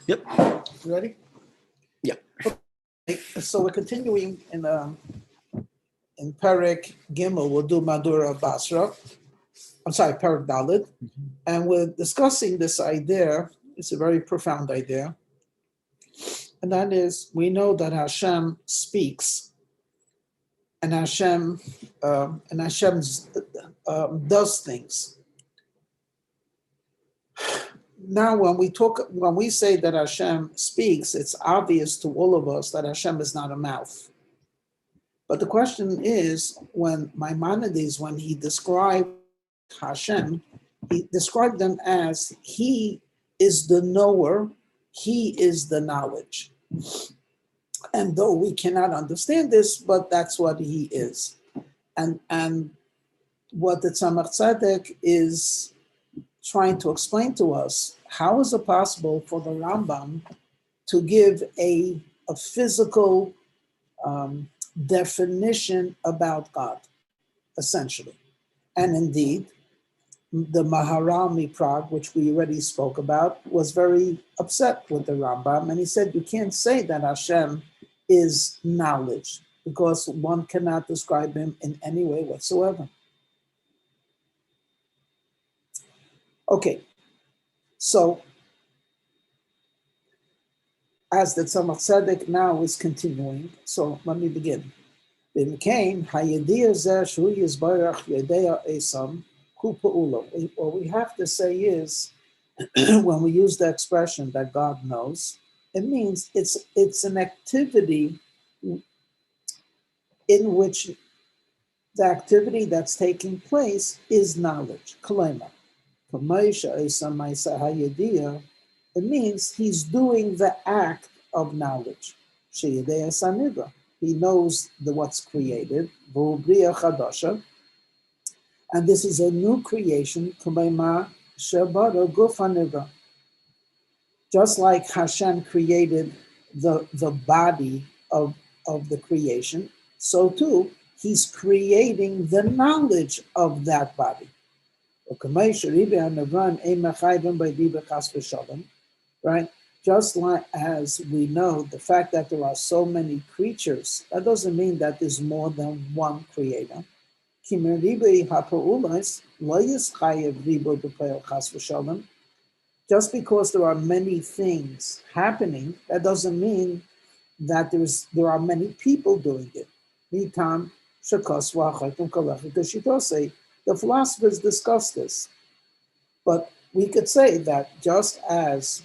Yep. You ready? Yep. Okay, so we're continuing in Perek Gimel. We'll do Madura Basra. I'm sorry, Perek Dalid. And we're discussing this idea. It's a very profound idea. And that is, we know that Hashem speaks, and Hashem does things. Now, when we say that Hashem speaks, it's obvious to all of us that Hashem is not a mouth. But the question is, when Maimonides, when he described Hashem, he described them as he is the knower, he is the knowledge. And though we cannot understand this, but that's what he is. And what the Tzemach Tzedek is trying to explain to us, how is it possible for the Rambam to give a physical definition about God, essentially? And indeed, the Maharal Prague, which we already spoke about, was very upset with the Rambam, and he said, you can't say that Hashem is knowledge, because one cannot describe him in any way whatsoever. Okay, so as the Tzemach Tzedek now is continuing, so let me begin. What we have to say is, when we use the expression that God knows, it means it's an activity in which the activity that's taking place is knowledge. It means he's doing the act of knowledge. He knows what's created, and this is a new creation, just like Hashem created the body of the creation, so too, he's creating the knowledge of that body. Right? Just like as we know, the fact that there are so many creatures, that doesn't mean that there's more than one creator. Just because there are many things happening, that doesn't mean that there are many people doing it. The philosophers discuss this, but we could say that just as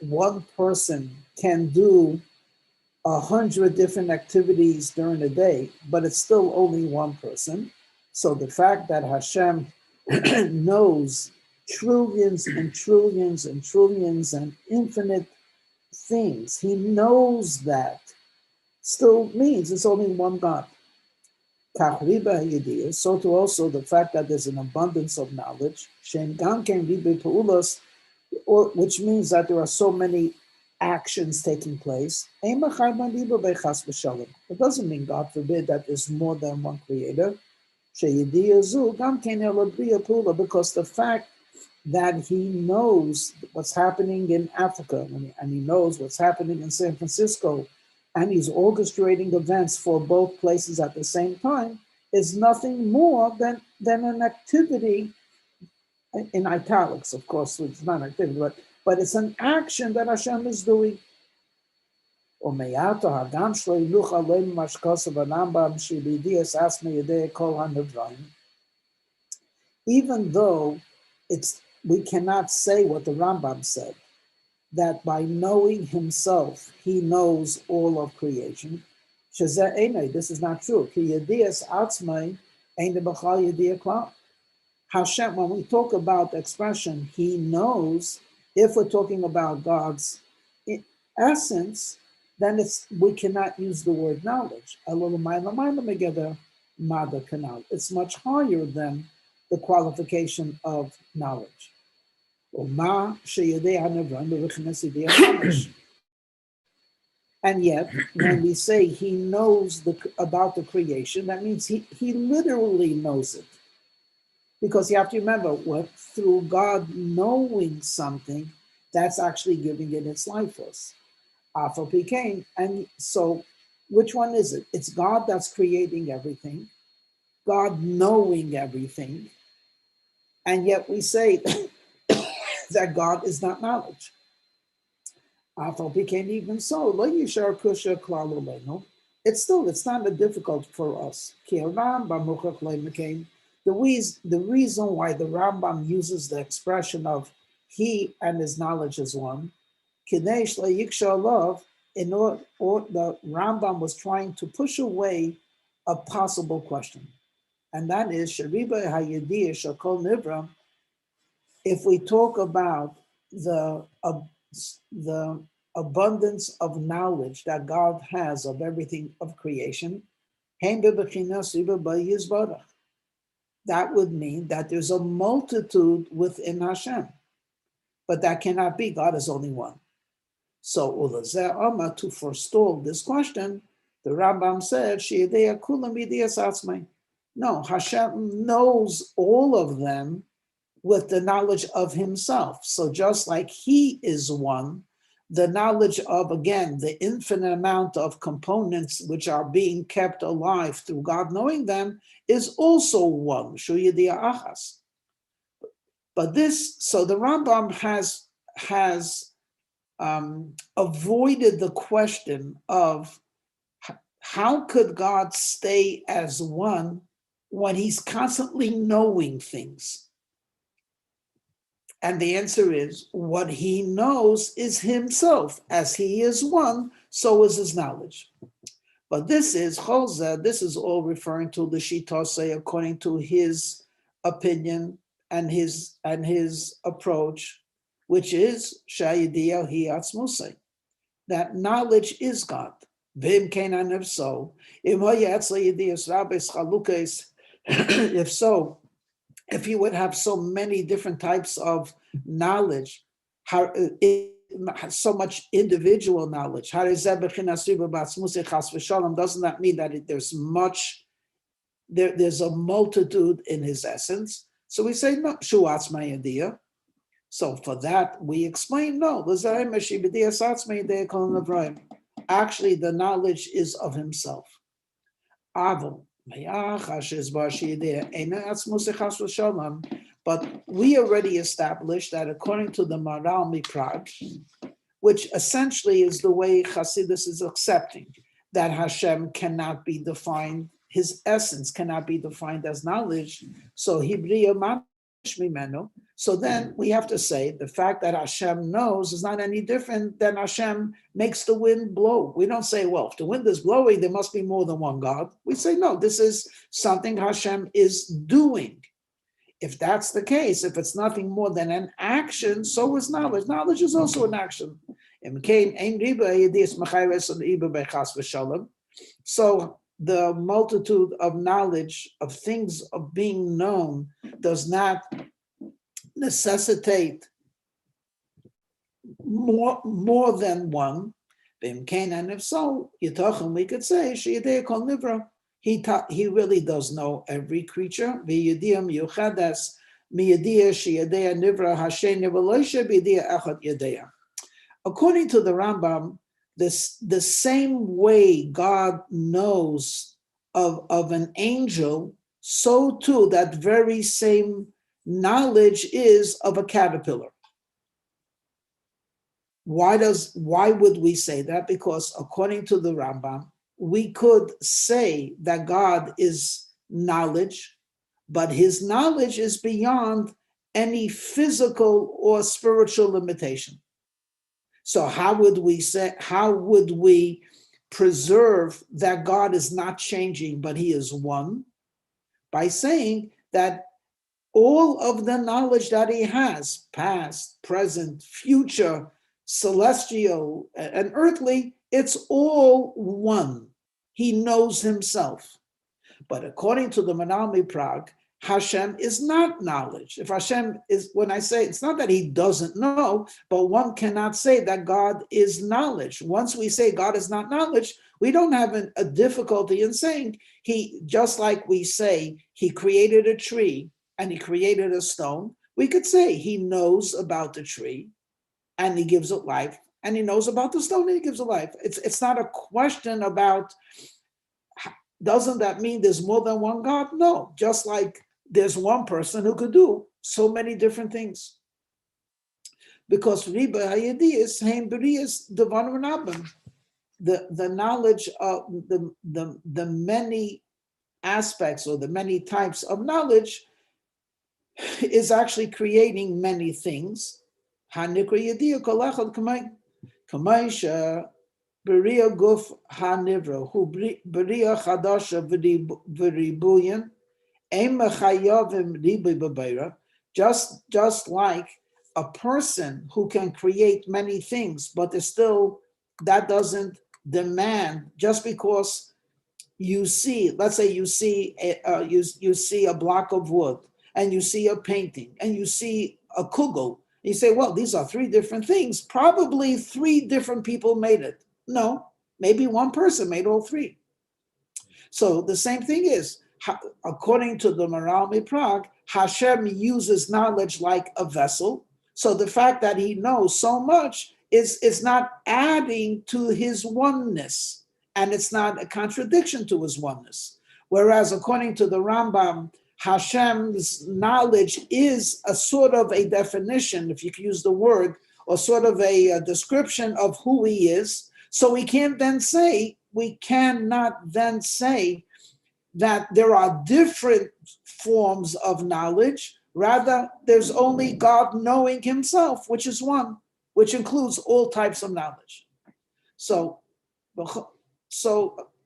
one person can do 100 different activities during a day, but it's still only one person. So the fact that Hashem knows trillions and trillions and trillions and infinite things, he knows that, still means it's only one God. So to also the fact that there's an abundance of knowledge, which means that there are so many actions taking place. It doesn't mean, God forbid, that there's more than one creator. Because the fact that he knows what's happening in Africa, and he knows what's happening in San Francisco, and he's orchestrating events for both places at the same time, is nothing more than an activity, in italics, of course, it's not an activity, but it's an action that Hashem is doing. Even though we cannot say what the Rambam said, that by knowing himself, he knows all of creation. This is not true. Hashem, when we talk about the expression, he knows, if we're talking about God's essence, then we cannot use the word knowledge. It's much higher than the qualification of knowledge. And yet, when we say he knows about the creation, that means he literally knows it. Because you have to remember, through God knowing something, That's actually giving it its life force. Alpha became, and so which one is it? It's God that's creating everything, God knowing everything, and yet we say that God is not knowledge. Alpha became even so. It's not a difficult for us. The reason why the Rambam uses the expression of he and his knowledge is one, Kinesh Yiksha love, in order, or the Rambam was trying to push away a possible question. And that is Shariba Hayidiyah Shakol Nivram. If we talk about the abundance of knowledge that God has of everything of creation, that would mean that there's a multitude within Hashem, but that cannot be. God is only one. So to forestall this question, the Rambam said, no, Hashem knows all of them with the knowledge of himself. So just like he is one, the knowledge of, again, the infinite amount of components which are being kept alive through God knowing them is also one. But this, so the Rambam has avoided the question of how could God stay as one when he's constantly knowing things? And the answer is, what he knows is himself. As he is one, so is his knowledge. But this is Cholzeh, this is all referring to the Shitose according to his opinion and his approach, which is Shayidiyah hi atzmusei, that knowledge is God. V'im kenan, if so, if so, if you would have so many different types of knowledge, so much individual knowledge, doesn't that mean that there's a multitude in his essence? So we say, no, shuatz ma'yadiyah. So for that, we explain, no, actually the knowledge is of himself. But we already established that according to the Maral Miprag, which essentially is the way Hasidus is accepting, that Hashem cannot be defined, his essence cannot be defined as knowledge. So so then we have to say the fact that Hashem knows is not any different than Hashem makes the wind blow. We don't say, well, if the wind is blowing, there must be more than one God. We say, no, this is something Hashem is doing. If that's the case, if it's nothing more than an action, so is knowledge. Knowledge is also an action. So the multitude of knowledge, of things of being known, does not necessitate more than one. And if so, we could say he really does know every creature. According to the Rambam, the same way God knows of an angel, so too that very same knowledge is of a caterpillar. Why would we say that? Because according to the Rambam, we could say that God is knowledge, but his knowledge is beyond any physical or spiritual limitation. So how would we preserve that God is not changing, but he is one? By saying that all of the knowledge that he has, past, present, future, celestial, and earthly, it's all one. He knows himself. But according to the Maral Miprag, Hashem is not knowledge. If Hashem is, when I say, it's not that he doesn't know, but one cannot say that God is knowledge. Once we say God is not knowledge, we don't have a difficulty in saying he, just like we say he created a tree and he created a stone, we could say he knows about the tree, and he gives it life, and he knows about the stone and he gives it life. It's not a question about, doesn't that mean there's more than one God? No, just like there's one person who could do so many different things. Because Riba Hayediyas, Haim Beriyas, Devan Rabban, the knowledge of the many aspects or the many types of knowledge is actually creating many things. Hanikra Yediyah Kolechad Kamaisha Beria Guf Hanivra, who Beria Chadasha Veribuyan, just like a person who can create many things, but there's still, that doesn't demand, just because you see, let's say you see you see a block of wood, and you see a painting, and you see a kugel, you say, well, these are three different things. Probably three different people made it. No, maybe one person made all three. So the same thing is, according to the Maral Miprag, Hashem uses knowledge like a vessel. So the fact that he knows so much is not adding to his oneness, and it's not a contradiction to his oneness. Whereas according to the Rambam, Hashem's knowledge is a sort of a definition, if you can use the word, or sort of a description of who he is. So we cannot then say that there are different forms of knowledge. Rather, there's only God knowing himself, which is one, which includes all types of knowledge. So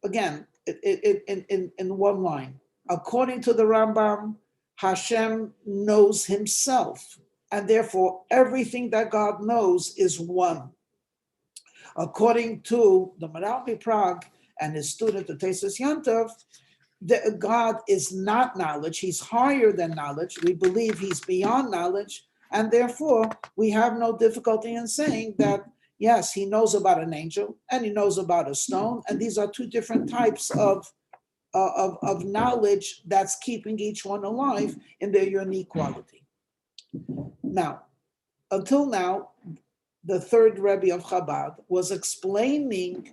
again, in one line, according to the Rambam, Hashem knows himself, and therefore everything that God knows is one. According to the Maral Miprag and his student, the Tesis Yantov, God is not knowledge. He's higher than knowledge. We believe he's beyond knowledge, and therefore we have no difficulty in saying that, yes, he knows about an angel and he knows about a stone, and these are two different types of knowledge that's keeping each one alive in their unique quality. Now, until now, the third Rebbe of Chabad was explaining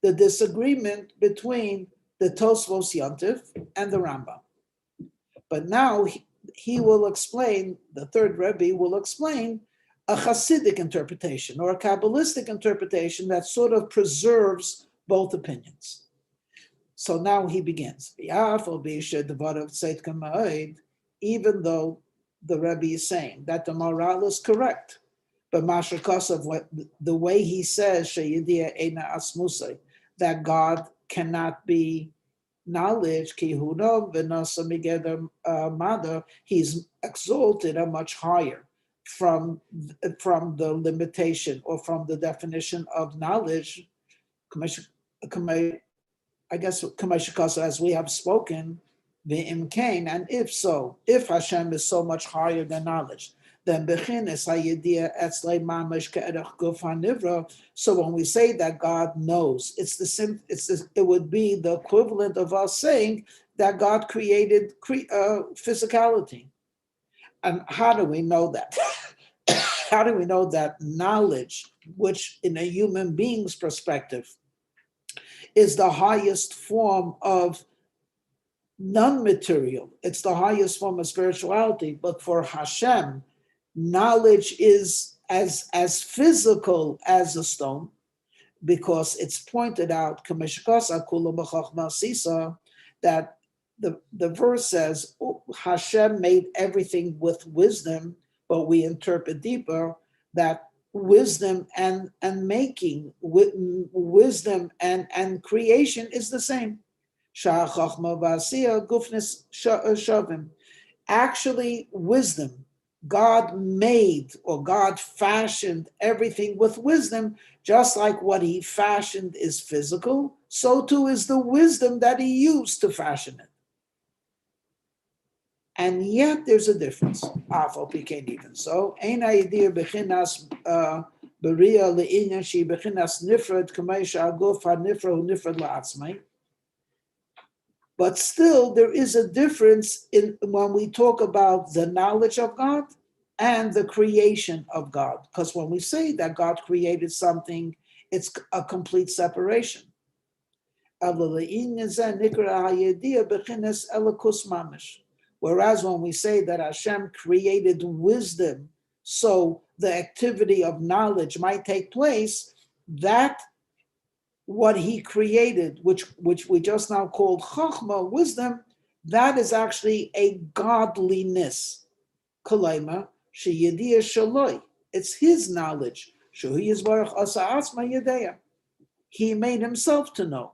the disagreement between the Tosfos Yontif and the Rambam. But now he will explain, the third Rebbe will explain a Hasidic interpretation or a Kabbalistic interpretation that sort of preserves both opinions. So now he begins. Even though the Rebbe is saying that the moral is correct, but Masha Kosov, the way he says Sheyidia Eina Asmusai, that God cannot be knowledge, he's exalted a much higher from the limitation or from the definition of knowledge. I guess as we have spoken, and if so, if Hashem is so much higher than knowledge, then so when we say that God knows, it would be the equivalent of us saying that God created physicality. And how do we know that? How do we know that knowledge, which in a human being's perspective is the highest form of non-material, it's the highest form of spirituality, but for Hashem, knowledge is as physical as a stone, because it's pointed out that the verse says Hashem made everything with wisdom, but we interpret deeper that wisdom and making, wisdom and creation is the same. Actually, wisdom, God made or God fashioned everything with wisdom, just like what he fashioned is physical, so too is the wisdom that he used to fashion it. And yet there's a difference. Even so, but still there is a difference in when we talk about the knowledge of God and the creation of God. Because when we say that God created something, it's a complete separation. Whereas when we say that Hashem created wisdom, so the activity of knowledge might take place, that what he created, which we just now called chachma, wisdom, that is actually a godliness. Kalaima, sheyedia shaloi. It's his knowledge. Shuhi yizbarach asa atzma yedeya. He made himself to know.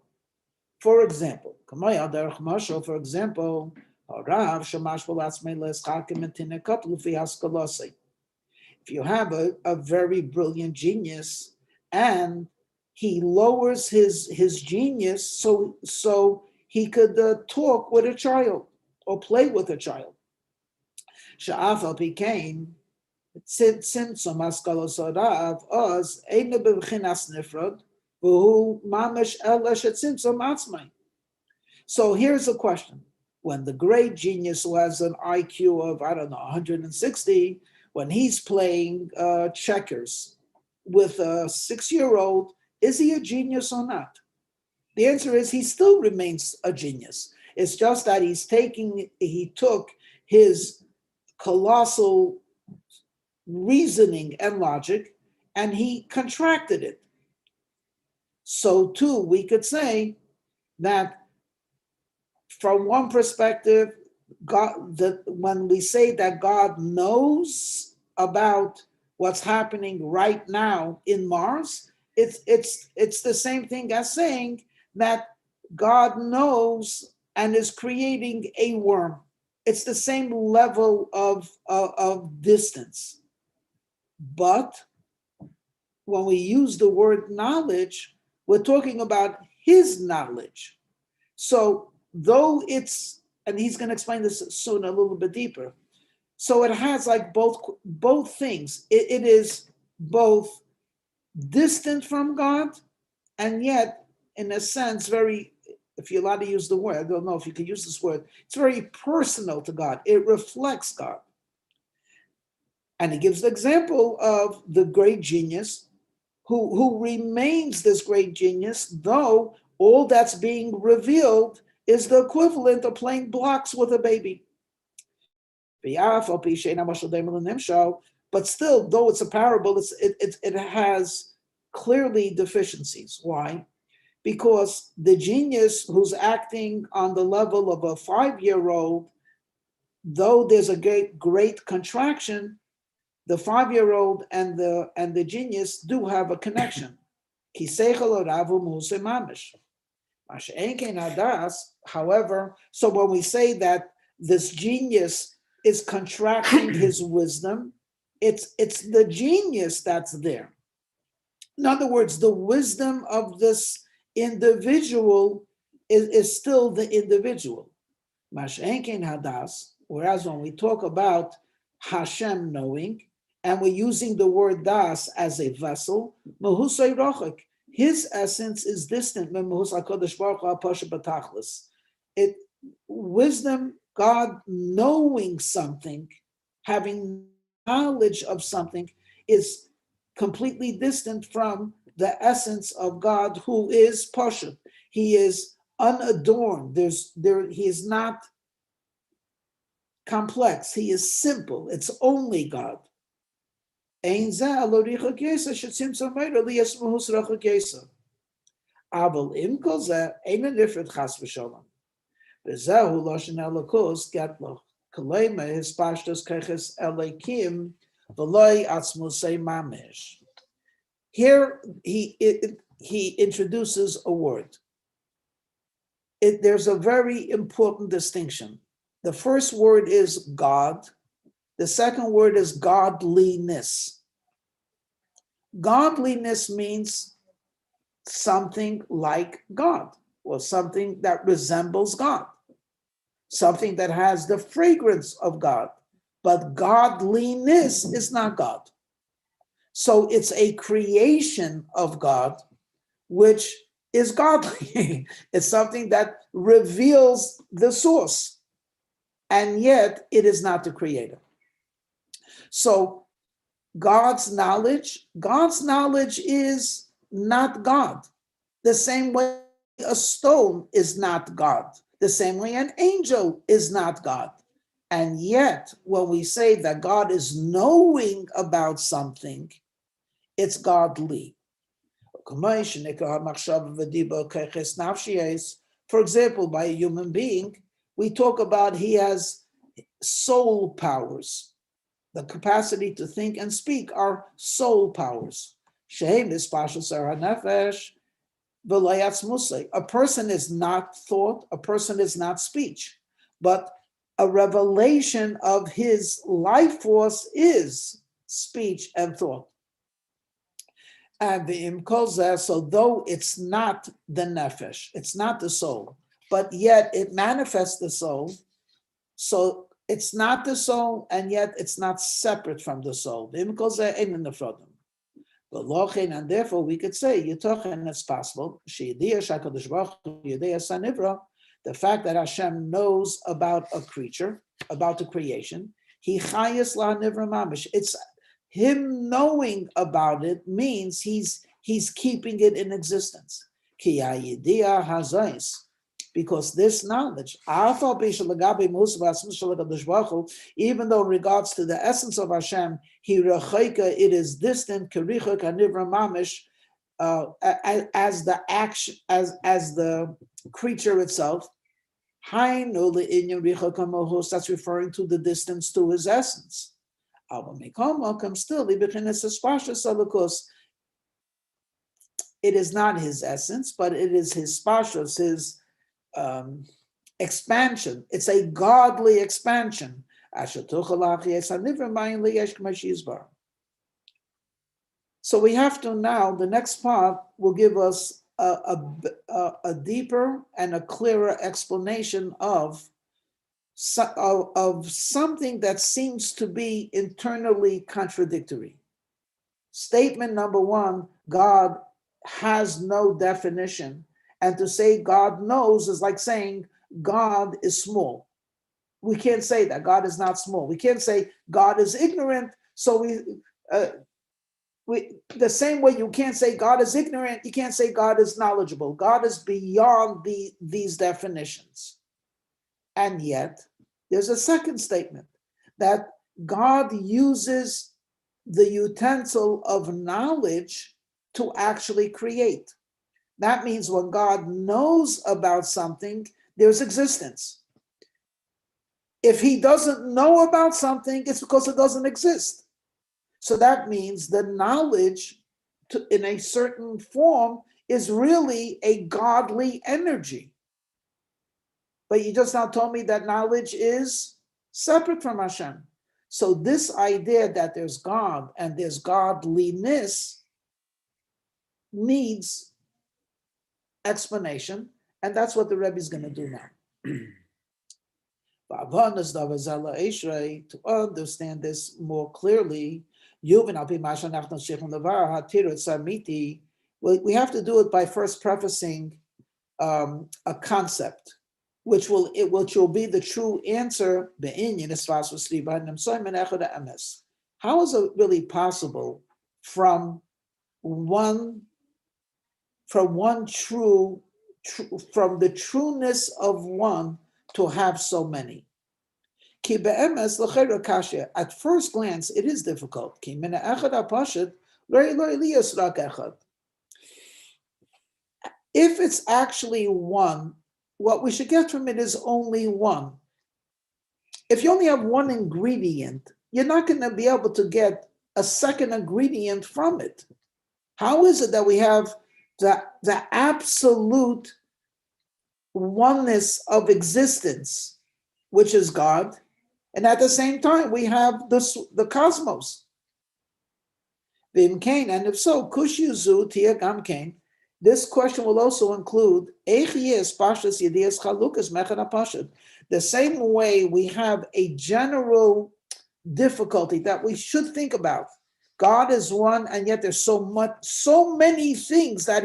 For example, Kamaya Derech Mashal, for example, Rav Shamash Velatzmei Leschakim and Tinekot Lufi Haskalosei. If you have a very brilliant genius and he lowers his genius so he could talk with a child or play with a child. Sha'afal became Tzimtzum Haskalos Rav Oz Eina B'Bchinas Nifrod V'hu Mamish Ela Shetzimtzum Atzmai. So here's a question. When the great genius who has an IQ of, 160, when he's playing checkers with a 6-year-old, is he a genius or not? The answer is he still remains a genius. It's just that he took his colossal reasoning and logic and he contracted it. So too, we could say that from one perspective, when we say that God knows about what's happening right now in Mars, it's the same thing as saying that God knows and is creating a worm. It's the same level of distance. But when we use the word knowledge, we're talking about his knowledge. So though it's, and he's going to explain this soon a little bit deeper. So it has like both things. It is both distant from God and yet, in a sense, very, if you're allowed to use the word, I don't know if you could use this word, it's very personal to God. It reflects God. And he gives the example of the great genius who remains this great genius, though all that's being revealed is the equivalent of playing blocks with a baby. But still, though it's a parable, it has clearly deficiencies. Why? Because the genius who's acting on the level of a 5-year-old, though there's a great contraction, the 5-year-old and the genius do have a connection. However, so when we say that this genius is contracting his wisdom, it's the genius that's there. In other words, the wisdom of this individual is still the individual. Whereas when we talk about Hashem knowing, and we're using the word das as a vessel, his essence is distant. Wisdom, God knowing something, having knowledge of something, is completely distant from the essence of God, who is Pashut. He is unadorned. He is not complex. He is simple. It's only God. Aval imkol zeh eina nifred chas v'sholom. V'zehu loshen elokos getlo. Kalema his pashtos keches elekim v'loi atzmusei mamish. Here he introduces a word. There's a very important distinction. The first word is God. The second word is godliness. Godliness means something like God, or something that resembles God, something that has the fragrance of God. But godliness is not God. So it's a creation of God, which is godly. It's something that reveals the source, and yet it is not the creator. So God's knowledge is not God. The same way a stone is not God. The same way an angel is not God. And yet, when we say that God is knowing about something, it's godly. For example, by a human being, we talk about he has soul powers. The capacity to think and speak are soul powers. A person is not thought, a person is not speech, but a revelation of his life force is speech and thought. And so though it's not the nefesh, it's not the soul, but yet it manifests the soul, so it's not the soul, and yet it's not separate from the soul. And therefore we could say, it's possible, the fact that Hashem knows about a creature, about the creation, it's him knowing about it means he's keeping it in existence. Because this knowledge, even though in regards to the essence of Hashem, it is distant, as the action, as the creature itself. That's referring to the distance to his essence. Still, because it is not his essence, but it is his spashos, his expansion. It's a godly expansion. So we have to now, the next part will give us a deeper and a clearer explanation of something that seems to be internally contradictory. Statement number one, God has no definition. And to say God knows is like saying God is small. We can't say that. God is not small. We can't say God is ignorant. So the same way you can't say God is ignorant, you can't say God is knowledgeable. God is beyond these definitions. And yet, there's a second statement that God uses the utensil of knowledge to actually create. That means when God knows about something, there's existence. If he doesn't know about something, it's because it doesn't exist. So that means the knowledge in a certain form is really a godly energy. But you just now told me that knowledge is separate from Hashem. So this idea that there's God and there's godliness needs explanation, and that's what the Rebbe is going to do now. To understand this more clearly, we have to do it by first prefacing a concept, which will be the true answer. How is it really possible from the trueness of one to have so many? At first glance, it is difficult. If it's actually one, what we should get from it is only one. If you only have one ingredient, you're not going to be able to get a second ingredient from it. How is it that we have the absolute oneness of existence, which is God, and at the same time we have the cosmos? And if so, this question will also include the same way we have a general difficulty that we should think about. God is one, and yet there's so many things that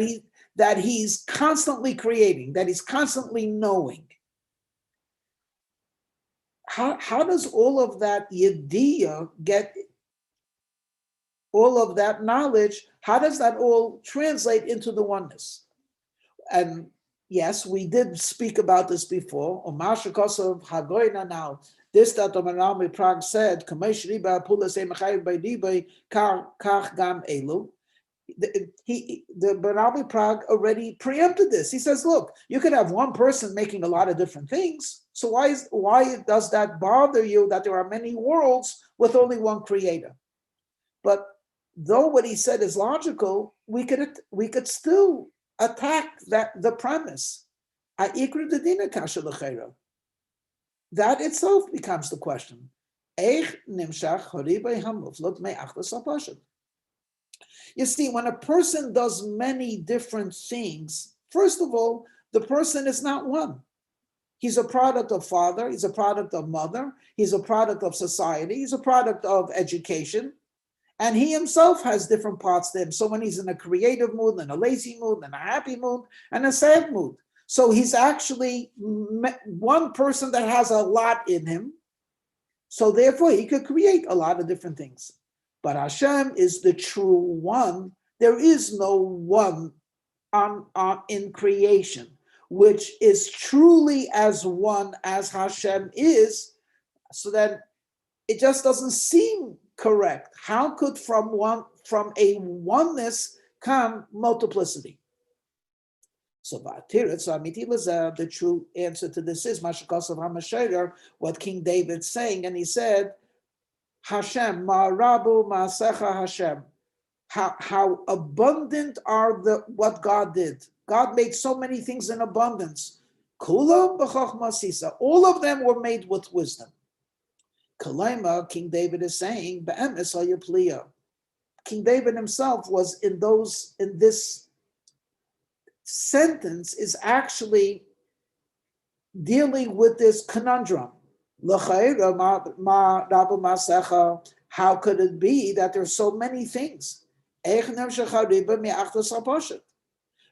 he's constantly creating, that he's constantly knowing. how does all of that yediyah get, all of that knowledge, how does that all translate into the oneness? And yes, we did speak about this before. Omar Shekosov Hagoyna now. This that Omanami Prague said, Kamesh Riba Pulas Emachayv by Riba Kach Gam Elu. The Barnabi Prague already preempted this. He says, look, you could have one person making a lot of different things. So why does that bother you that there are many worlds with only one creator? But though what he said is logical, we could still attack the premise. That itself becomes the question. You see, when a person does many different things, first of all, the person is not one. He's a product of father, he's a product of mother, he's a product of society, he's a product of education, and he himself has different parts to him. So when he's in a creative mood, and a lazy mood, and a happy mood, and a sad mood. So he's actually one person that has a lot in him. So therefore, he could create a lot of different things. But Hashem is the true one. There is no one in creation, which is truly as one as Hashem is. So then it just doesn't seem correct. How could from a oneness come multiplicity? So the true answer to this is what King David's saying, and he said, Hashem, ma'arabu ma'asecha Hashem. How abundant are what God did. God made so many things in abundance. Kulam b'chochma sisa. All of them were made with wisdom. Kalaima, King David is saying, be'emes hayapliya. King David himself was in this sentence is actually dealing with this conundrum. How could it be that there's so many things?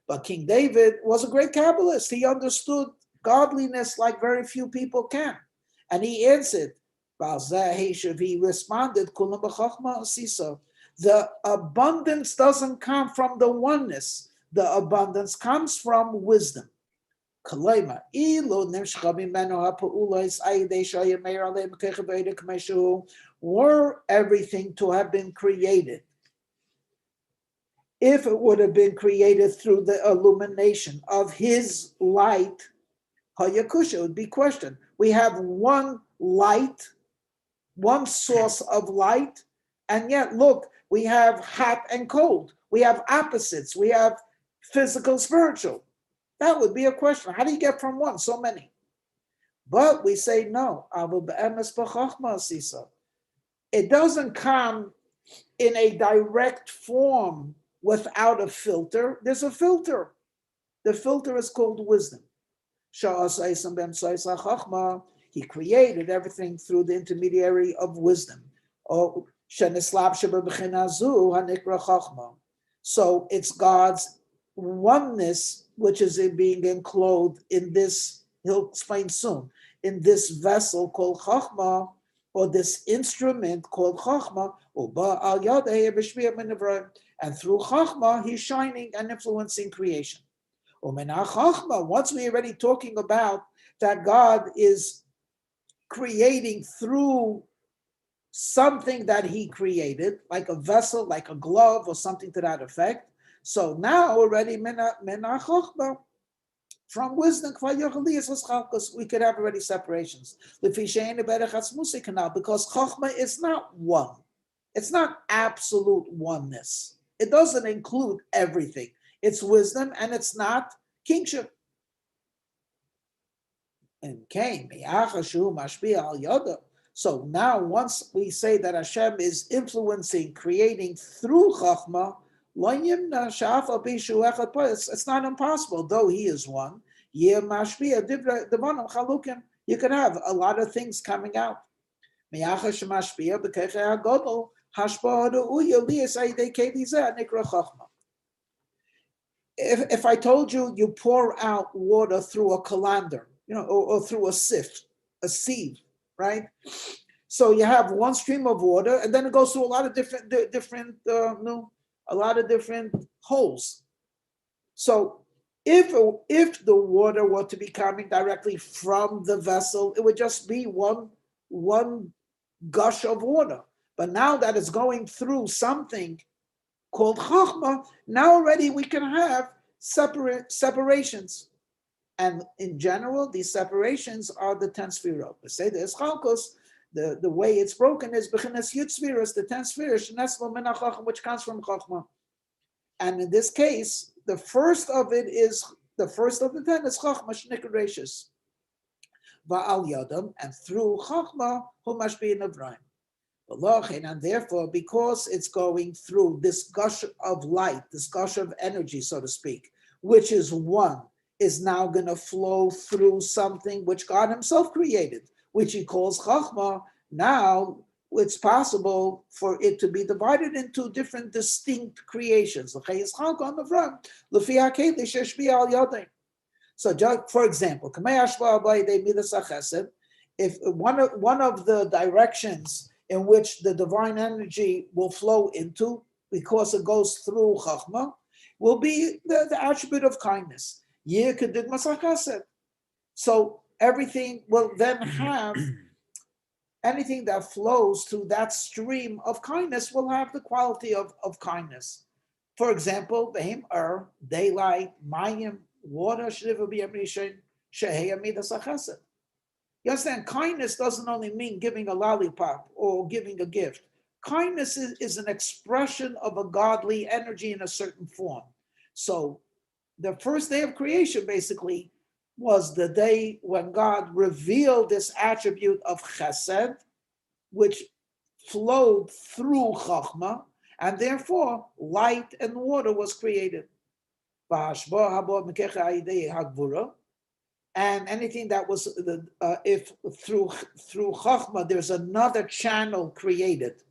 But King David was a great Kabbalist. He understood godliness like very few people can. And he answered, he responded, the abundance doesn't come from the oneness. The abundance comes from wisdom. Were everything to have been created, if it would have been created through the illumination of his light, it would be questioned. We have one light, one source of light, and yet look, we have hot and cold. We have opposites. We have physical, spiritual. That would be a question. How do you get from one so many? But we say no. It doesn't come in a direct form without a filter. There's a filter. The filter is called wisdom. He created everything through the intermediary of wisdom. So it's God's oneness, which is being enclosed in this, he'll explain soon, in this vessel called Chachma, or this instrument called Chachma, and through Chachma, he's shining and influencing creation. Once we're already talking about that God is creating through something that he created, like a vessel, like a glove, or something to that effect. So now already from wisdom, we could have already separations. Because Chochmah is not one. It's not absolute oneness. It doesn't include everything. It's wisdom and it's not kingship. And so now once we say that Hashem is influencing, creating through Chochmah, it's not impossible, though he is one. You can have a lot of things coming out. If I told you pour out water through a colander, or through a sieve, right? So you have one stream of water, and then it goes through a lot of a lot of different holes. So if the water were to be coming directly from the vessel, it would just be one gush of water. But now that it's going through something called Chachma, now already we can have separations. And in general, these separations are the 10 sfirot. We say the Eschalkos, the way it's broken is Bechinas Yud Sfiros, the 10 sfiros, which comes from Chachma. And in this case, the first of the 10 is Chachma Shnikar Rashis. Va'al Yodam, and through Chachma, who must be in Avraham. And therefore, because it's going through this gush of light, this gush of energy, so to speak, which is one, is now going to flow through something which God himself created, which he calls Chachma. Now it's possible for it to be divided into different distinct creations. So just for example, if one of the directions in which the divine energy will flow into, because it goes through Chachma, will be the attribute of kindness. So everything will then have, anything that flows through that stream of kindness will have the quality of kindness. For example, daylight, mayim, water, you understand, kindness doesn't only mean giving a lollipop or giving a gift. Kindness is an expression of a godly energy in a certain form. So the first day of creation basically was the day when God revealed this attribute of chesed, which flowed through Chachma, and therefore light and water was created. And anything that was if through Chachma there's another channel created,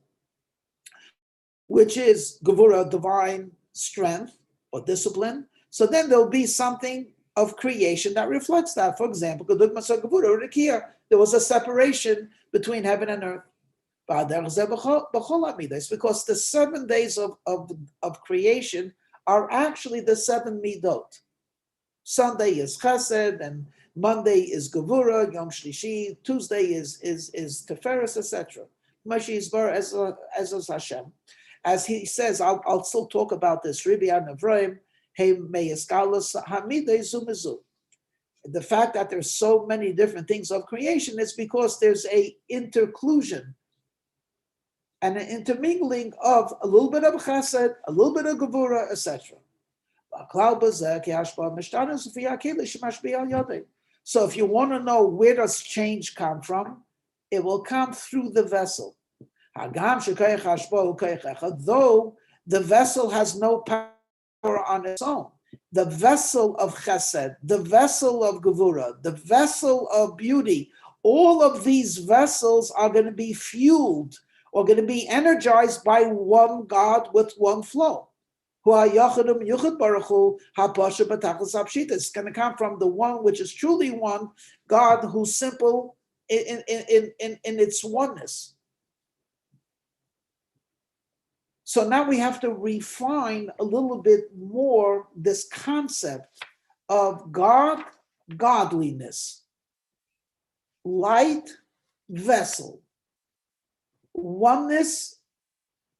which is Gevura, divine strength or discipline. So then there'll be something of creation that reflects that. For example, there was a separation between heaven and earth. It's because the 7 days of creation are actually the 7 midot. Sunday is Chesed, and Monday is Gevura, Yom Shlishi, Tuesday is Teferes, etc. Moshe Yisbar as Hashem. As he says, I'll still talk about this. Ribi Anavraim, Hey Meyaskalas Hamidei Zumizu. The fact that there's so many different things of creation is because there's a interclusion and an intermingling of a little bit of Chesed, a little bit of Gevura, etc. So if you want to know where does change come from, it will come through the vessel. Though the vessel has no power on its own, the vessel of chesed, the vessel of gevura, the vessel of beauty, all of these vessels are going to be fueled or going to be energized by one God with one flow. It's going to come from the one which is truly one, God who's simple in its oneness. So now we have to refine a little bit more this concept of God, godliness, light, vessel, oneness,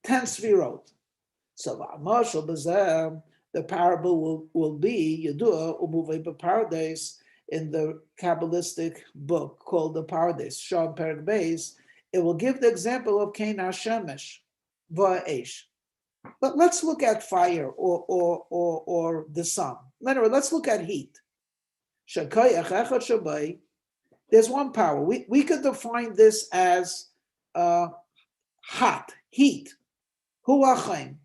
10 sfirot. So the parable will be Yadua Umuvei B'Pardes in the Kabbalistic book called the Pardes, Shon Perek Beis. It will give the example of Kain HaShemesh Va'esh. But let's look at fire or the sun. Let's look at heat. There's one power. We could define this as hot, heat. Hu Achaim.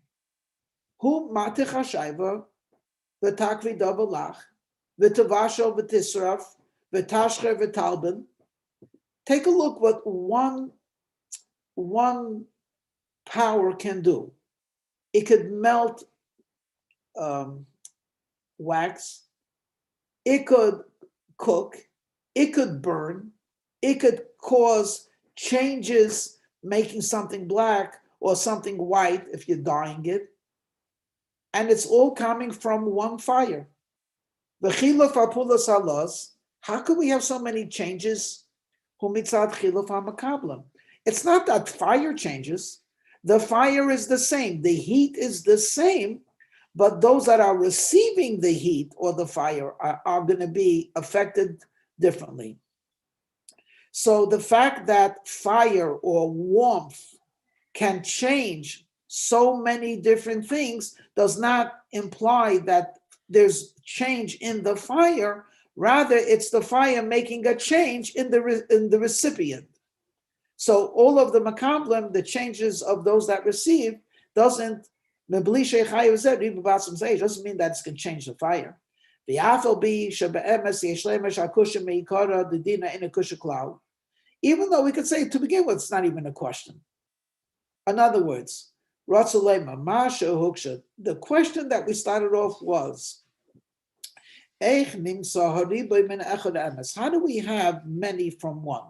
Hu matich hashayva, v'takvi dabalach, v'tavasho v'tisraf, v'tashcher v'talben. Take a look what one power can do. It could melt wax. It could cook. It could burn. It could cause changes, making something black or something white if you're dyeing it. And it's all coming from one fire. How could we have so many changes? It's not that fire changes. The fire is the same. The heat is the same, but those that are receiving the heat or the fire are going to be affected differently. So the fact that fire or warmth can change so many different things does not imply that there's change in the fire. Rather, it's the fire making a change in the recipient. So all of the makablim, the changes of those that receive, doesn't mean that it's going to change the fire. Even though we could say to begin with, it's not even a question. In other words, the question that we started off was, how do we have many from one?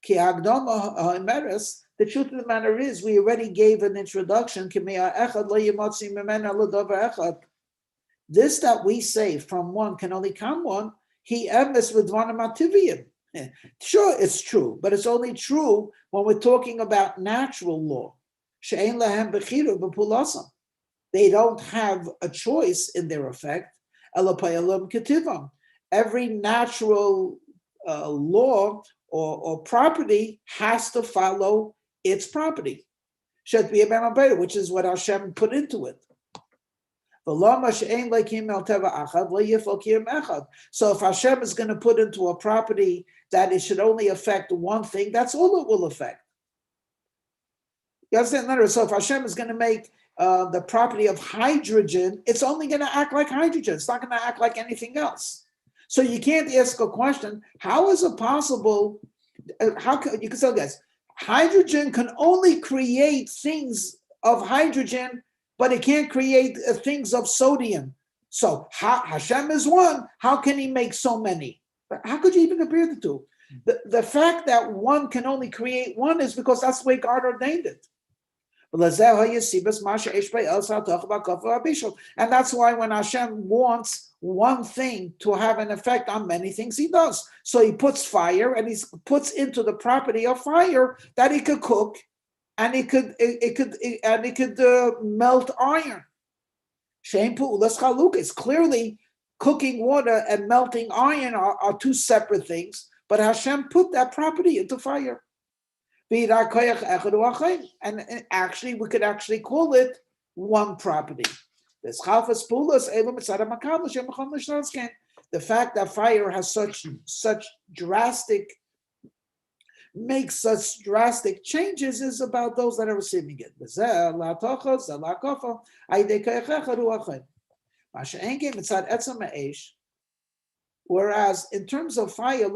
The truth of the matter is, we already gave an introduction. This that we say from one can only come one. Sure, it's true, but it's only true when we're talking about natural law. They don't have a choice in their effect. Every natural law or property has to follow its property, which is what Hashem put into it. So if Hashem is going to put into a property that it should only affect one thing, that's all it will affect. You understand? So if Hashem is going to make the property of hydrogen, it's only going to act like hydrogen. It's not going to act like anything else. So you can't ask a question, how is it possible, you can tell guys, hydrogen can only create things of hydrogen, but it can't create things of sodium. So Hashem is one, how can he make so many? How could you even compare the two? The fact that one can only create one is because that's the way God ordained it. And that's why when Hashem wants one thing to have an effect on many things, he does. So he puts fire, and he puts into the property of fire that he could cook, and it could melt iron. It's clearly cooking water and melting iron are two separate things, but Hashem put that property into fire. And actually, we could actually call it one property. The fact that fire has makes such drastic changes is about those that are receiving it. Whereas in terms of fire,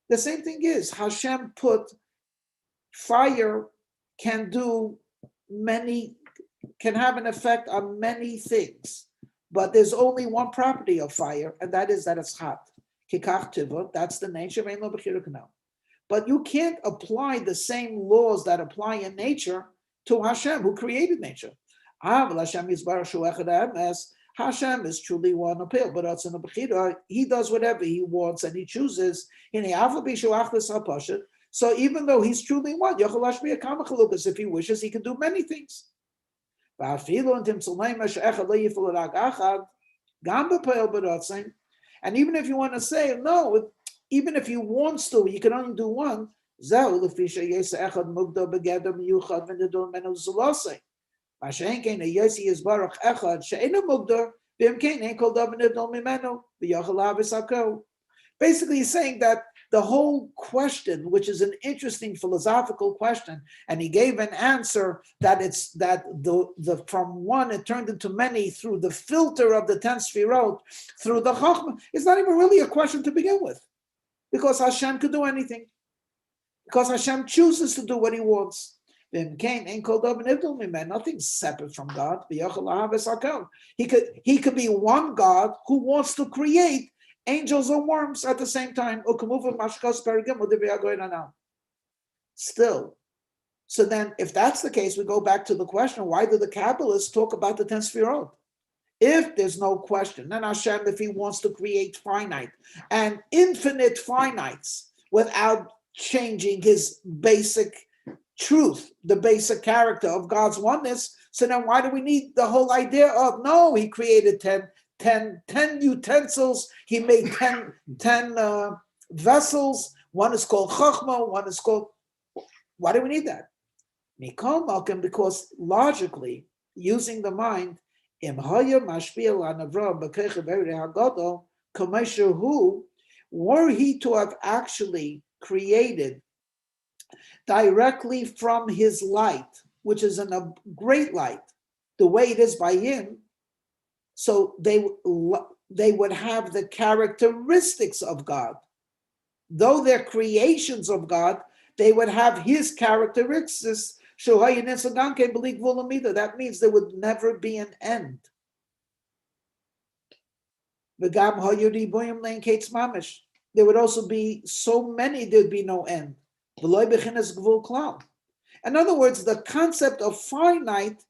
the same thing is, Hashem put fire can have an effect on many things, but there's only one property of fire, and that is that it's hot. That's the nature of. But you can't apply the same laws that apply in nature to Hashem, who created nature. Hashem is truly one appeal, but he does whatever he wants and he chooses. So even though he's truly one, if he wishes, he can do many things. And even if you want to say, no, even if he wants to, you can only do one. Basically, he's saying that the whole question, which is an interesting philosophical question, and he gave an answer that it's that the from one it turned into many through the filter of the 10 Sfirot, through the Chachma, it's not even really a question to begin with, because Hashem could do anything, because Hashem chooses to do what he wants. Nothing separate from God. He could be one God who wants to create angels or worms at the same time. Still. So then, if that's the case, we go back to the question, why do the Kabbalists talk about the 10 Sefirot? If there's no question, then Hashem, if he wants to create finite and infinite finites without changing his basic truth, the basic character of God's oneness, so then why do we need the whole idea of, no, he created 10 utensils, he made 10 vessels, one is called Chachma, one is called, why do we need that? Mikol Malkim, because logically, using the mind, were he to have actually created directly from his light, which is in a great light, the way it is by him, so they would have the characteristics of God. Though they're creations of God, they would have his characteristics. That means there would never be an end. There would also be so many, there'd be no end. In other words, the concept of finite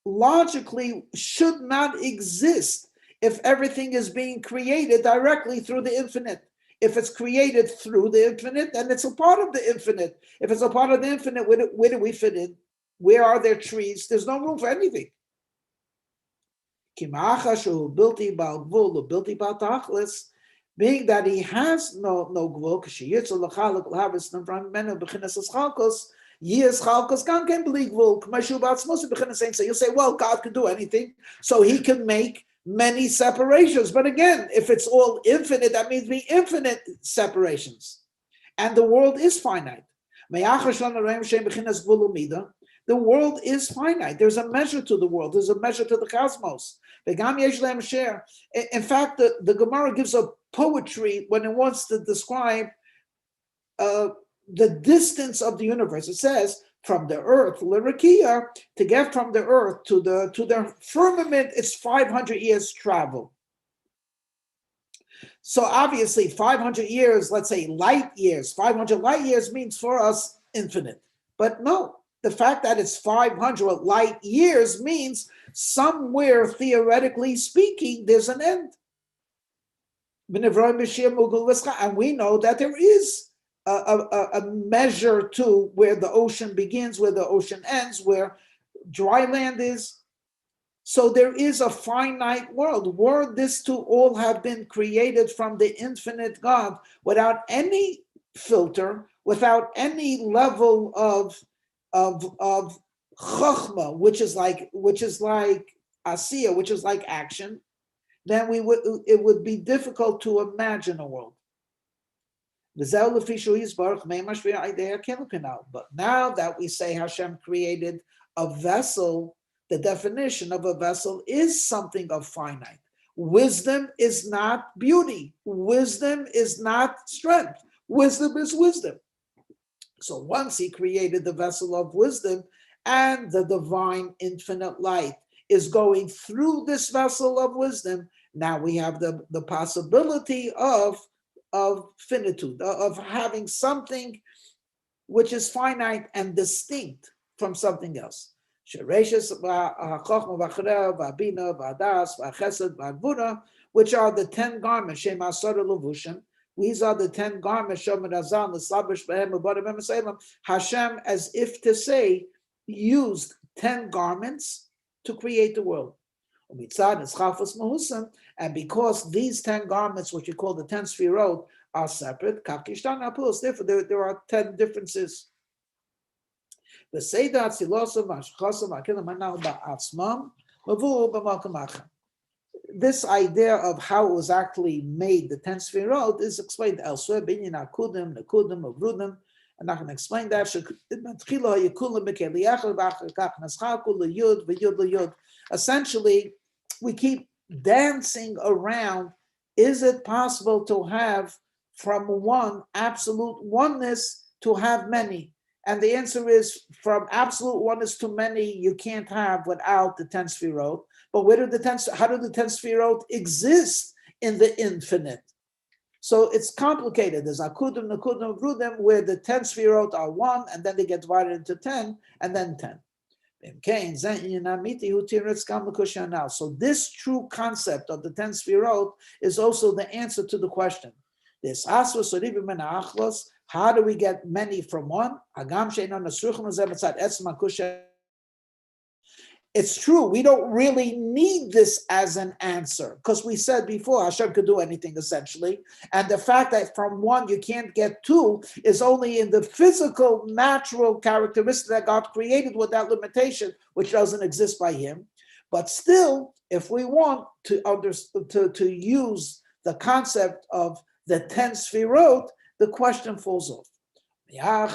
logically should not exist if everything is being created directly through the infinite. If it's created through the infinite, then it's a part of the infinite. If it's a part of the infinite, where do we fit in? Where are there trees? There's no room for anything. Being that he has no gvul, so you'll say, well, God can do anything, so he can make many separations. But again, if it's all infinite, that means be infinite separations. And the world is finite. The world is finite. There's a measure to the world. There's a measure to the cosmos. In fact, the Gemara gives a poetry when it wants to describe the distance of the universe. It says, from the earth, Lirikia, to get from the earth to the firmament, it's 500 years travel. So obviously 500 years, let's say light years, 500 light years means for us infinite. But no, the fact that it's 500 light years means somewhere, theoretically speaking, there's an end. And we know that there is a measure to where the ocean begins, where the ocean ends, where dry land is. So there is a finite world. Were this to all have been created from the infinite God without any filter, without any level of chachma, which is like asiya, which is like action, then it would be difficult to imagine a world. But now that we say Hashem created a vessel, the definition of a vessel is something of finite. Wisdom is not beauty. Wisdom is not strength. Wisdom is wisdom. So once he created the vessel of wisdom and the divine infinite light is going through this vessel of wisdom, now we have the possibility of finitude, of having something which is finite and distinct from something else. Which are the 10 garments. These are the 10 garments. Hashem, as if to say, used 10 garments to create the world. And because these 10 garments, which you call the 10 Sefirot, are separate, therefore there are 10 differences. This idea of how it was actually made, the 10 Sefirot, is explained elsewhere. I'm not going to explain that. Essentially, we keep dancing around, is it possible to have from one absolute oneness to have many? And the answer is, from absolute oneness to many, you can't have without the 10 Sefirot. But how do the 10 Sefirot exist in the infinite? So it's complicated. There's akudim, nakudim, vrudim, where the 10 sfirot are one, and then they get divided into 10, and then 10. So this true concept of the 10 sfirot is also the answer to the question. This how do we get many from one? It's true, we don't really need this as an answer, because we said before Hashem could do anything essentially, and the fact that from one you can't get two is only in the physical, natural characteristic that God created with that limitation, which doesn't exist by Him. But still, if we want to use the concept of the 10 sfirot, the question falls off. Now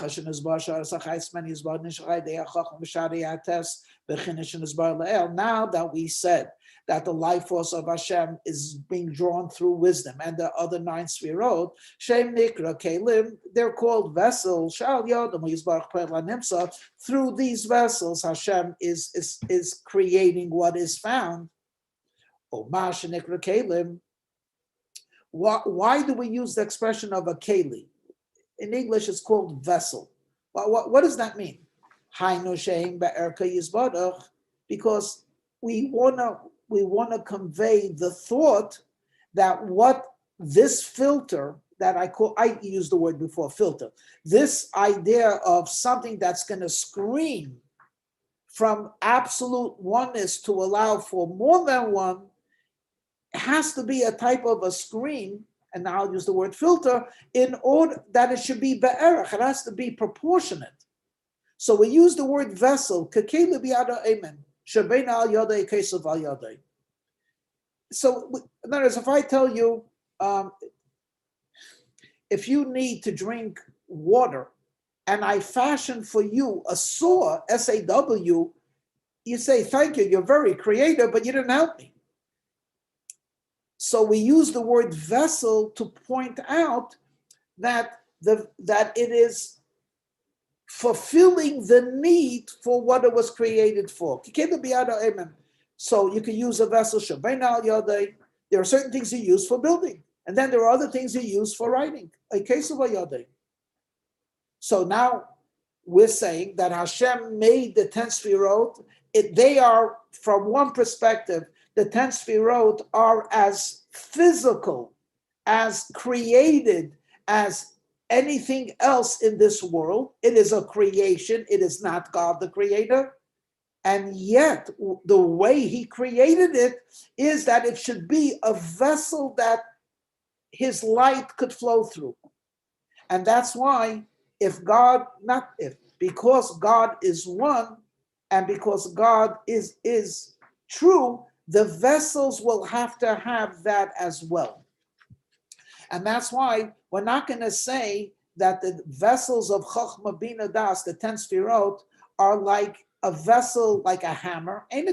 that we said that the life force of Hashem is being drawn through wisdom, and the other 9 sfirot, they're called vessels. Through these vessels, Hashem is creating what is found. Why do we use the expression of a keli? In English, it's called vessel. What does that mean? Because we wanna convey the thought that what this filter that I used the word before, filter, this idea of something that's going to screen from absolute oneness to allow for more than one, has to be a type of a screen, and now I'll use the word filter, in order that it should be be'erach. It has to be proportionate. So we use the word vessel. So in other words, if I tell you, if you need to drink water, and I fashion for you a saw, S-A-W, you say, thank you, you're very creative, but you didn't help me. So we use the word vessel to point out that it is fulfilling the need for what it was created for. So you can use a vessel. There are certain things you use for building, and then there are other things you use for writing. A case of a. So now we're saying that Hashem made the 10 sfirot. They are, from one perspective, the 10 sfirot are as physical, as created as anything else in this world. It is a creation. It is not God the creator. And yet, the way He created it is that it should be a vessel that His light could flow through. And that's why, because God is one, and because God is true, the vessels will have to have that as well. And that's why we're not going to say that the vessels of Chochmah Bina Das, the 10 Sfirot, are like a vessel, like a hammer. They're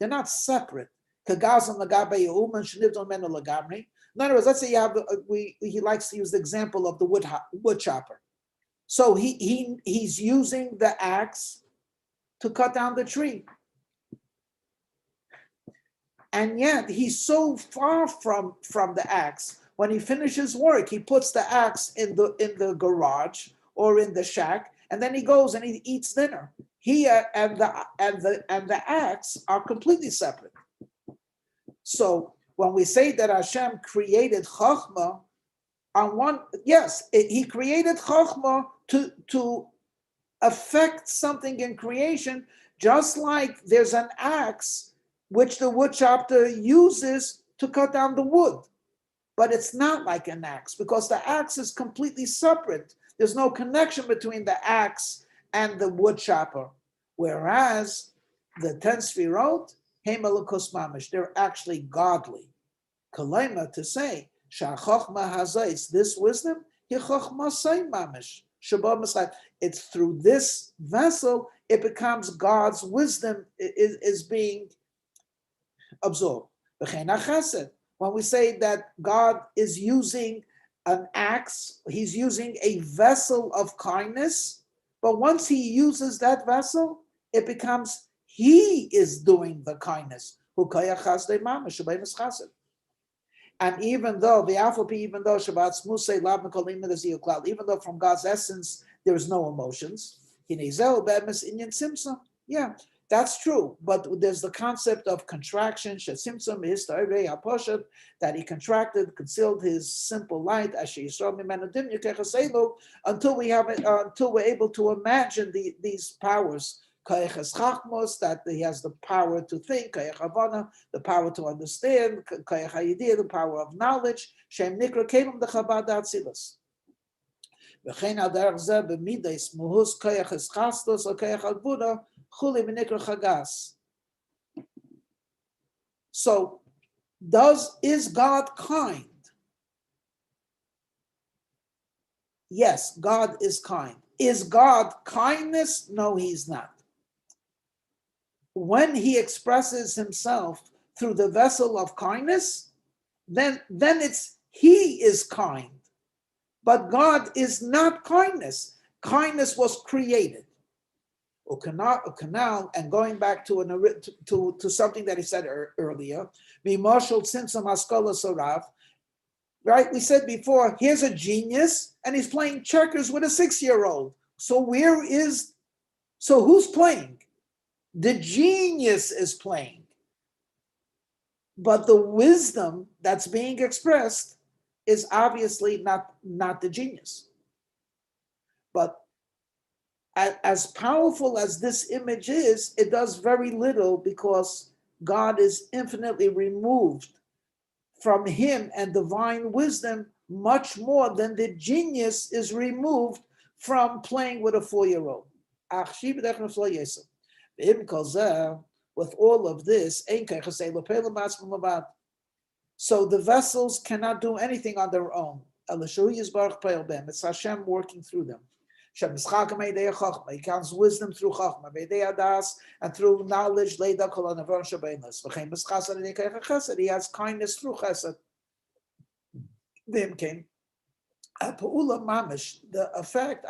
not separate. In other words, let's say he likes to use the example of the wood chopper. So he's using the axe to cut down the tree. And yet he's so far from the axe. When he finishes work, he puts the axe in the garage or in the shack, and then he goes and he eats dinner. He and the axe are completely separate. So when we say that Hashem created Chochmah, on one, yes, He created Chochmah to affect something in creation, just like there's an axe which the wood chopper uses to cut down the wood. But it's not like an axe, because the axe is completely separate. There's no connection between the axe and the wood chopper. Whereas the 10 Sfirot, Hemelukos Mamish, they're actually godly. Kalema, to say, Sha'chochma hazais, this wisdom, Hichochma say Mamish. It's through this vessel, it becomes God's wisdom is being absorbed. When we say that God is using an axe, He's using a vessel of kindness, but once He uses that vessel, it becomes He is doing the kindness. And even though the alpha, even though Shabbat Musay Lab Mikolim Cloud, even though from God's essence there is no emotions, yeah, that's true. But there's the concept of contraction, that he contracted, concealed his simple light, until we have it, until we're able to imagine these powers. That he has the power to think, the power to understand, the power of knowledge. So, is God kind? Yes, God is kind. Is God kindness? No, he's not. When he expresses himself through the vessel of kindness, then it's he is kind. But God is not kindness. Kindness was created. And going back to something that he said earlier, right? We said before, here's a genius, and he's playing checkers with a 6-year-old. So who's playing? The genius is playing. But the wisdom that's being expressed is obviously not the genius. But as powerful as this image is, it does very little because God is infinitely removed from him and divine wisdom much more than the genius is removed from playing with a 4-year-old. With all of this, so the vessels cannot do anything on their own. It's Hashem working through them. He counts wisdom through Chachma, and through knowledge. He has kindness through Chesed. The effect,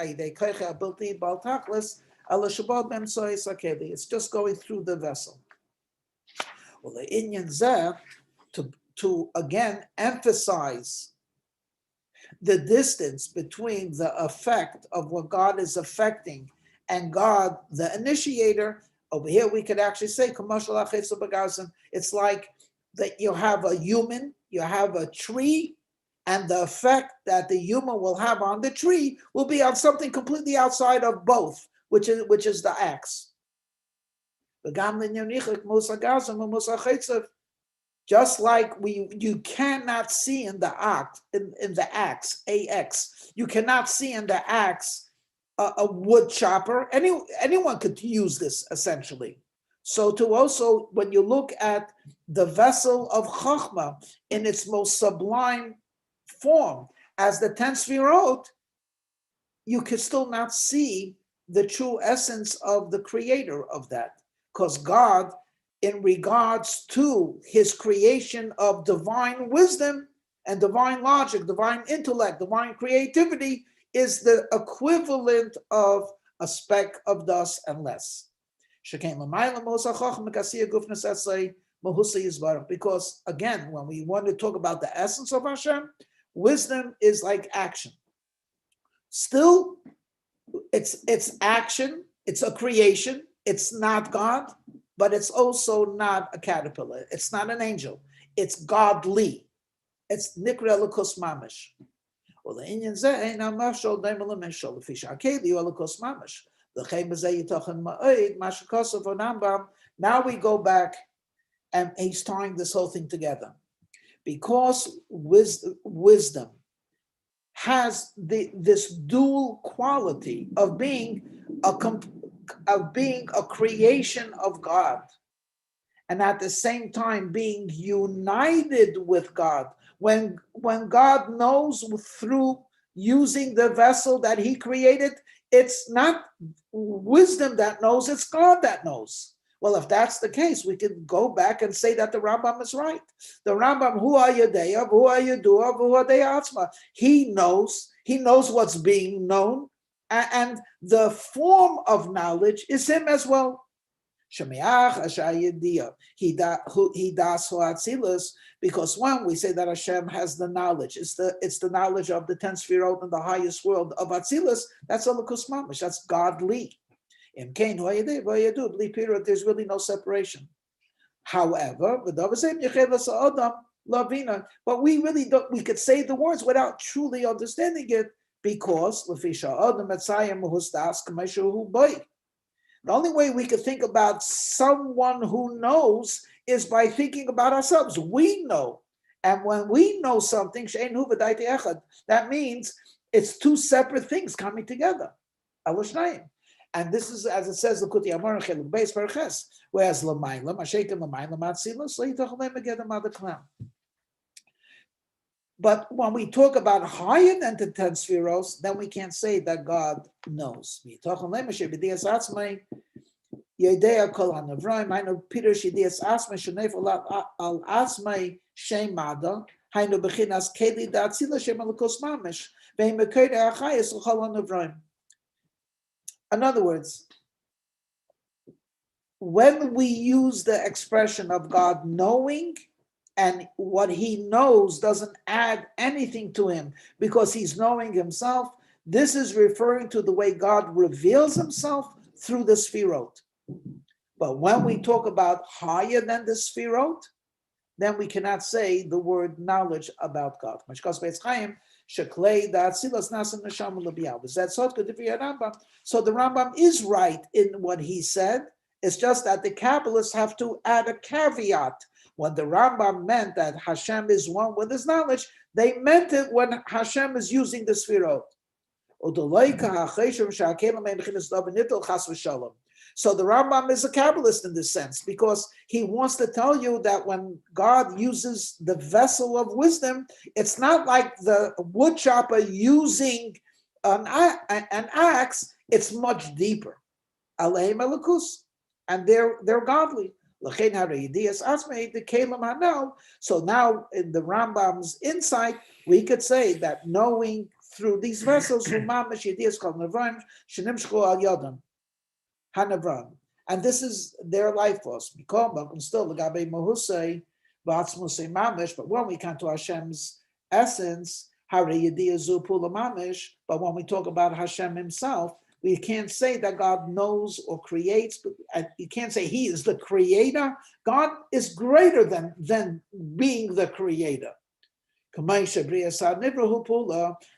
it's just going through the vessel. Well, the Inyan Zeh, to again emphasize the distance between the effect of what God is affecting and God, the initiator. Over here, we could actually say, it's like that you have a human, you have a tree, and the effect that the human will have on the tree will be on something completely outside of both, which is the axe. Just like you cannot see in the axe, AX, you cannot see in the axe a wood chopper. Anyone could use this essentially. So to also, when you look at the vessel of Chachma in its most sublime form, as the 10 Sfirot, you could still not see the true essence of the creator of that. Because God, in regards to his creation of divine wisdom and divine logic, divine intellect, divine creativity, is the equivalent of a speck of dust and less. Because again, when we want to talk about the essence of Hashem, wisdom is like action. Still, it's action, it's a creation, it's not God, but it's also not a caterpillar. It's not an angel. It's godly. It's nikra elikos mamish. Well, the Inyan zeh ain't mashal daimel mishal lefisha akeli elikos mamish. The chem zeh yitochen ma'od mashakosov onambam. Now we go back, and he's tying this whole thing together, because wisdom has this dual quality of being a creation of God, and at the same time being united with God. When God knows through using the vessel that he created, it's not wisdom that knows, it's God that knows. Well, if that's the case, we could go back and say that the Rambam is right. The Rambam, hu hayadeyav, hu hayaduav, hu hadeyatzma. He knows what's being known, and the form of knowledge is him as well. Shemeach Ashayidiyah. He das Atzilus, because when we say that Hashem has the knowledge, it's the knowledge of the 10 Sefirot in the highest world of Atzilus. That's Elokus Mamish. That's godly. In Kain Hoyadu, there's really no separation. However, but we really don't. We could say the words without truly understanding it, because the only way we could think about someone who knows is by thinking about ourselves. We know. And when we know something, that means it's two separate things coming together. And this is, as it says, whereas but when we talk about higher than the 10 spheros, then we can't say that God knows. I know Peter Shidias Asma Shanef al Asmai Shem Mada, Haino Bechinas Keli Datzila Shem Alakos Mamish, Vemekeda Achayas Chalon Avraim. In other words, when we use the expression of God knowing, and what he knows doesn't add anything to him because he's knowing himself, this is referring to the way God reveals himself through the Sefirot. But when we talk about higher than the Sefirot, then we cannot say the word knowledge about God. So the Rambam is right in what he said. It's just that the Kabbalists have to add a caveat. When the Rambam meant that Hashem is one with his knowledge, they meant it when Hashem is using the Sefirot. So the Rambam is a Kabbalist in this sense, because he wants to tell you that when God uses the vessel of wisdom, it's not like the wood chopper using an axe, it's much deeper. Aleim Elokus, and they're godly. So now in the Rambam's insight, we could say that knowing through these vessels, and this is their life force. But when we come to Hashem's essence, but when we talk about Hashem himself, we can't say that God knows or creates. You can't say he is the creator. God is greater than being the creator.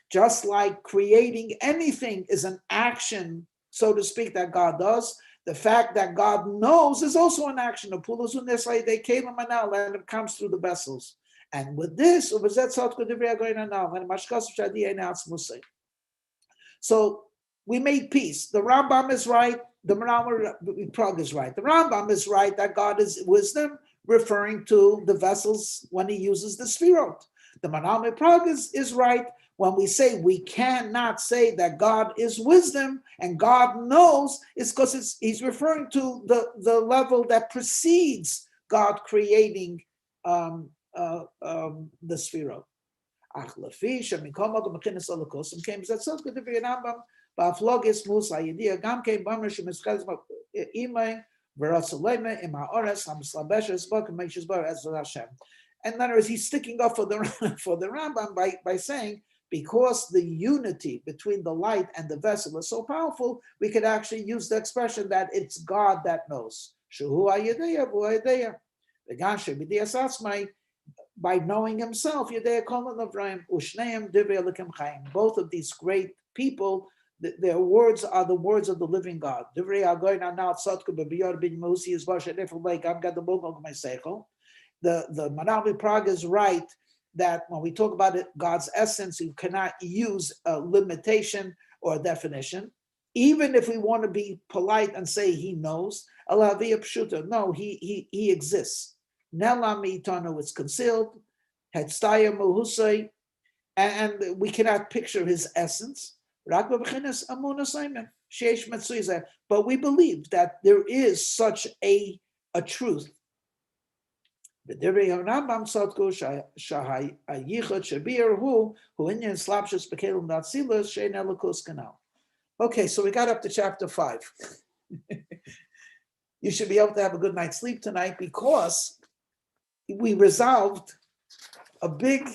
Just like creating anything is an action, so to speak, that God does, the fact that God knows is also an action. And it comes through the vessels. And with this, so we made peace. The Rambam is right. The Prague is right. The Rambam is right that God is wisdom, referring to the vessels when he uses the Sefirot. The Manal Prague is right when we say we cannot say that God is wisdom and God knows, it's because he's referring to the level that precedes God creating the Sefirot. Ba'aflogis Musa Yedia Gamke Bamar Shemischaz Imay Veratzalema Ima Ores Hamslabeshes Bok Meshis Bar as Hashem. And in other words, he's sticking up for the Rambam by saying, because the unity between the light and the vessel is so powerful, we could actually use the expression that it's God that knows. Shuhu Ayedeya Buayedeya. The Ganshe B'Dias Atzmai, by knowing himself, Yedeya Kolon Avraim Ushneim Divrei Elikim Chaim. Both of these great people, their words are the words of the living God. The Manavi Prague is right that when we talk about it, God's essence, you cannot use a limitation or a definition. Even if we want to be polite and say he knows, no, he exists. It's concealed, and we cannot picture his essence. But we believe that there is such a truth. Okay, so we got up to chapter 5. you should be able to have a good night's sleep tonight because we resolved a big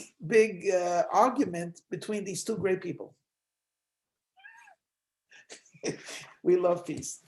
argument between these two great people. We love peace.